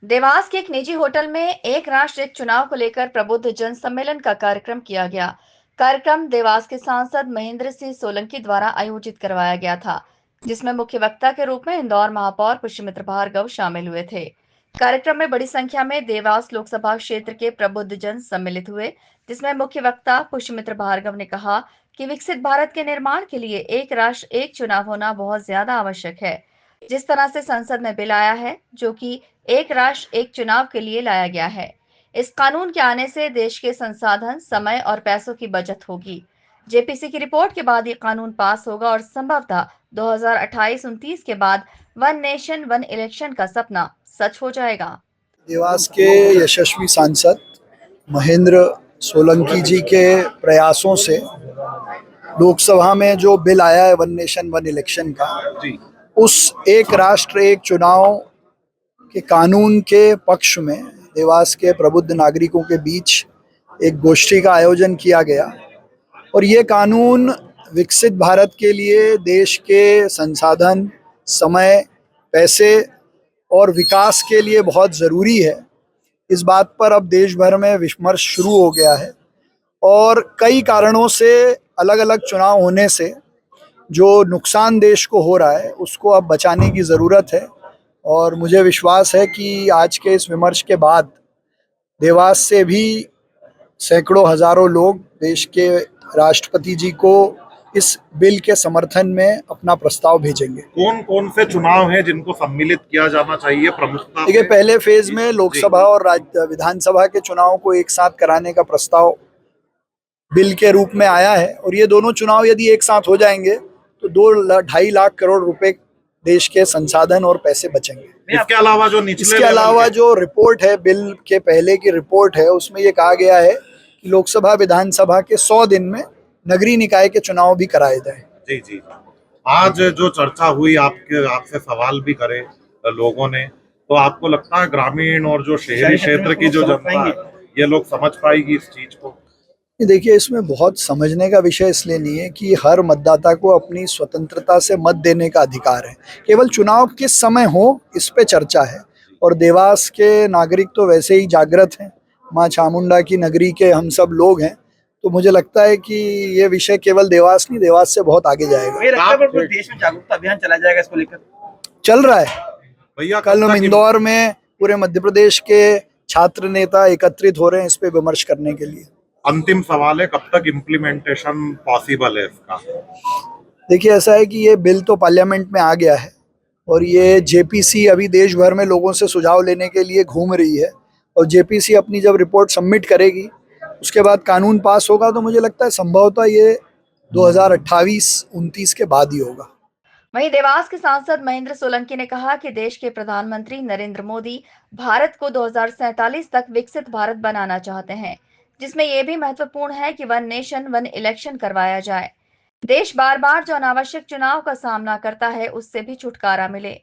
देवास के एक निजी होटल में एक राष्ट्र एक चुनाव को लेकर प्रबुद्ध जन सम्मेलन का कार्यक्रम किया गया। कार्यक्रम देवास के सांसद महेंद्र सिंह सोलंकी द्वारा आयोजित करवाया गया था, जिसमें मुख्य वक्ता के रूप में इंदौर महापौर पुष्यमित्र भार्गव शामिल हुए थे। कार्यक्रम में बड़ी संख्या में देवास लोकसभा क्षेत्र के प्रबुद्ध जन सम्मिलित हुए, जिसमें मुख्य वक्ता पुष्यमित्र भार्गव ने कहा कि विकसित भारत के निर्माण के लिए एक राष्ट्र एक चुनाव होना बहुत ज्यादा आवश्यक है। जिस तरह से संसद में बिल आया है, जो कि एक राष्ट्र एक चुनाव के लिए लाया गया है, इस कानून के आने से देश के संसाधन, समय और पैसों की बचत होगी। जेपीसी की रिपोर्ट के बाद ये कानून पास होगा और संभवतः 2028-29 के बाद वन नेशन वन इलेक्शन का सपना सच हो जाएगा। देवास के यशस्वी सांसद महेंद्र सोलंकी जी के प्रयासों से लोकसभा में जो बिल आया है वन नेशन वन इलेक्शन का, उस एक राष्ट्र एक चुनाव के कानून के पक्ष में देवास के प्रबुद्ध नागरिकों के बीच एक गोष्ठी का आयोजन किया गया। और ये कानून विकसित भारत के लिए देश के संसाधन, समय, पैसे और विकास के लिए बहुत ज़रूरी है। इस बात पर अब देश भर में विमर्श शुरू हो गया है और कई कारणों से अलग अलग चुनाव होने से जो नुकसान देश को हो रहा है उसको अब बचाने की ज़रूरत है। और मुझे विश्वास है कि आज के इस विमर्श के बाद देवास से भी सैकड़ों हज़ारों लोग देश के राष्ट्रपति जी को इस बिल के समर्थन में अपना प्रस्ताव भेजेंगे। कौन कौन से चुनाव हैं जिनको सम्मिलित किया जाना चाहिए प्रमुखता? देखिए, पहले फेज में लोकसभा और विधानसभा के चुनाव को एक साथ कराने का प्रस्ताव बिल के रूप में आया है और ये दोनों चुनाव यदि एक साथ हो जाएंगे तो 2-2.5 लाख करोड़ रुपए देश के संसाधन और पैसे बचेंगे। इसके अलावा जो रिपोर्ट है, बिल के पहले की रिपोर्ट है, उसमें ये कहा गया है कि लोकसभा विधानसभा के 100 दिन में नगरीय निकाय के चुनाव भी कराए जाए। जी जी, आज जो चर्चा हुई, आपसे सवाल भी करे लोगों ने, तो आपको लगता है ग्रामीण और जो शहरी क्षेत्र की जो जनता है, ये लोग समझ पाएगी इस चीज को? देखिए, इसमें बहुत समझने का विषय इसलिए नहीं है कि हर मतदाता को अपनी स्वतंत्रता से मत देने का अधिकार है। केवल चुनाव किस समय हो इस पे चर्चा है। और देवास के नागरिक तो वैसे ही जागृत हैं, माँ चामुंडा की नगरी के हम सब लोग हैं, तो मुझे लगता है कि ये विषय केवल देवास नहीं, देवास से बहुत आगे जाएगा। देश में जागरूकता अभियान चला जाएगा, इसको लेकर चल रहा है भैया। कल हम इंदौर में पूरे मध्य प्रदेश के छात्र नेता एकत्रित हो रहे हैं इस पे विमर्श करने के लिए। अंतिम सवाल है, कब तक इम्प्लीमेंटेशन पॉसिबल है इसका? देखिए, ऐसा है कि ये बिल तो पार्लियामेंट में आ गया है और ये जेपीसी अभी देश भर में लोगों से सुझाव लेने के लिए घूम रही है और जेपीसी अपनी जब रिपोर्ट सबमिट करेगी उसके बाद कानून पास होगा, तो मुझे लगता है संभवतः ये 2028-29 के बाद ही होगा। वहीं देवास के सांसद महेंद्र सोलंकी ने कहा कि देश के प्रधानमंत्री नरेंद्र मोदी भारत को 2047 तक विकसित भारत बनाना चाहते हैं, जिसमें यह भी महत्वपूर्ण है कि वन नेशन वन इलेक्शन करवाया जाए। देश बार बार जो अनावश्यक चुनाव का सामना करता है उससे भी छुटकारा मिले।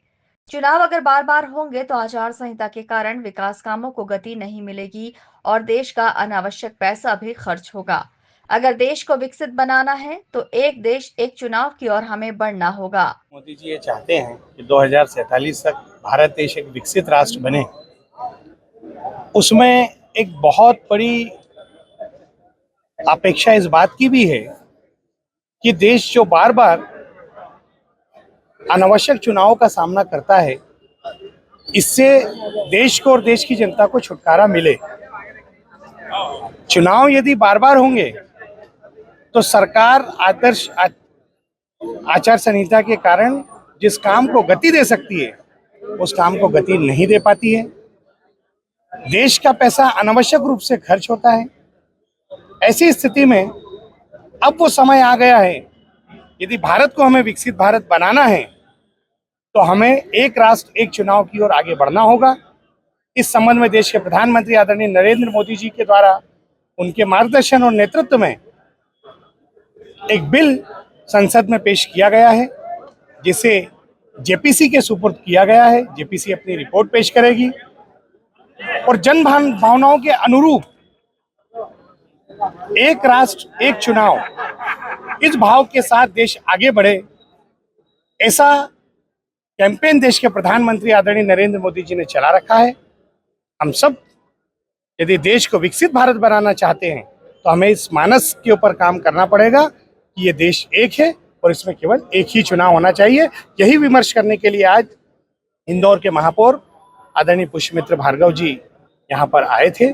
चुनाव अगर बार बार होंगे तो आचार संहिता के कारण विकास कामों को गति नहीं मिलेगी और देश का अनावश्यक पैसा भी खर्च होगा। अगर देश को विकसित बनाना है तो एक देश एक चुनाव की ओर हमें बढ़ना होगा। मोदी जी ये चाहते हैं कि 2047 तक भारत देश एक विकसित राष्ट्र बने। उसमें एक बहुत बड़ी अपेक्षा इस बात की भी है कि देश जो बार बार अनावश्यक चुनावों का सामना करता है, इससे देश को और देश की जनता को छुटकारा मिले। चुनाव यदि बार बार होंगे तो सरकार आदर्श आचार संहिता के कारण जिस काम को गति दे सकती है उस काम को गति नहीं दे पाती है। देश का पैसा अनावश्यक रूप से खर्च होता है। ऐसी स्थिति में अब वो समय आ गया है, यदि भारत को हमें विकसित भारत बनाना है तो हमें एक राष्ट्र एक चुनाव की ओर आगे बढ़ना होगा। इस संबंध में देश के प्रधानमंत्री आदरणीय नरेंद्र मोदी जी के द्वारा उनके मार्गदर्शन और नेतृत्व में एक बिल संसद में पेश किया गया है, जिसे जेपीसी के सुपुर्द किया गया है। जेपीसी अपनी रिपोर्ट पेश करेगी और जन भावनाओं के अनुरूप एक राष्ट्र एक चुनाव, इस भाव के साथ देश आगे बढ़े, ऐसा कैंपेन देश के प्रधानमंत्री आदरणीय नरेंद्र मोदी जी ने चला रखा है। हम सब यदि देश को विकसित भारत बनाना चाहते हैं तो हमें इस मानस के ऊपर काम करना पड़ेगा कि ये देश एक है और इसमें केवल एक ही चुनाव होना चाहिए। यही विमर्श करने के लिए आज इंदौर के महापौर आदरणीय पुष्पमित्र भार्गव जी यहाँ पर आए थे।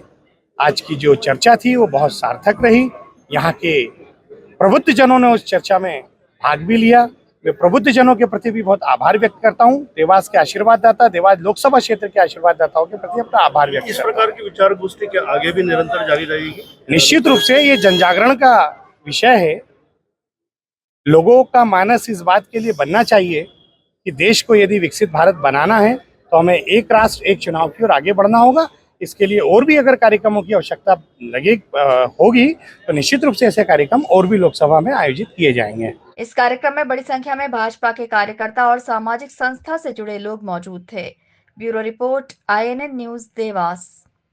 आज की जो चर्चा थी वो बहुत सार्थक रही। यहाँ के प्रबुद्ध जनों ने उस चर्चा में भाग भी लिया। मैं प्रबुद्ध जनों के प्रति भी बहुत आभार व्यक्त करता हूँ। देवास के आशीर्वाददाता, देवास लोकसभा क्षेत्र के आशीर्वाददाताओं के प्रति अपना आभार व्यक्त इस करता हूं। प्रकार की विचार गोष्ठी क्या आगे भी निरंतर जारी रहेगी? निश्चित रूप से ये जनजागरण का विषय है। लोगों का मानस इस बात के लिए बनना चाहिए कि देश को यदि विकसित भारत बनाना है तो हमें एक राष्ट्र एक चुनाव की ओर आगे बढ़ना होगा। इसके लिए और भी अगर कार्यक्रमों की आवश्यकता होगी तो निश्चित रूप से ऐसे कार्यक्रम और भी लोकसभा में आयोजित किए जाएंगे। इस कार्यक्रम में बड़ी संख्या में भाजपा के कार्यकर्ता और सामाजिक संस्था से जुड़े लोग मौजूद थे। Bureau report, INN news, Dewas.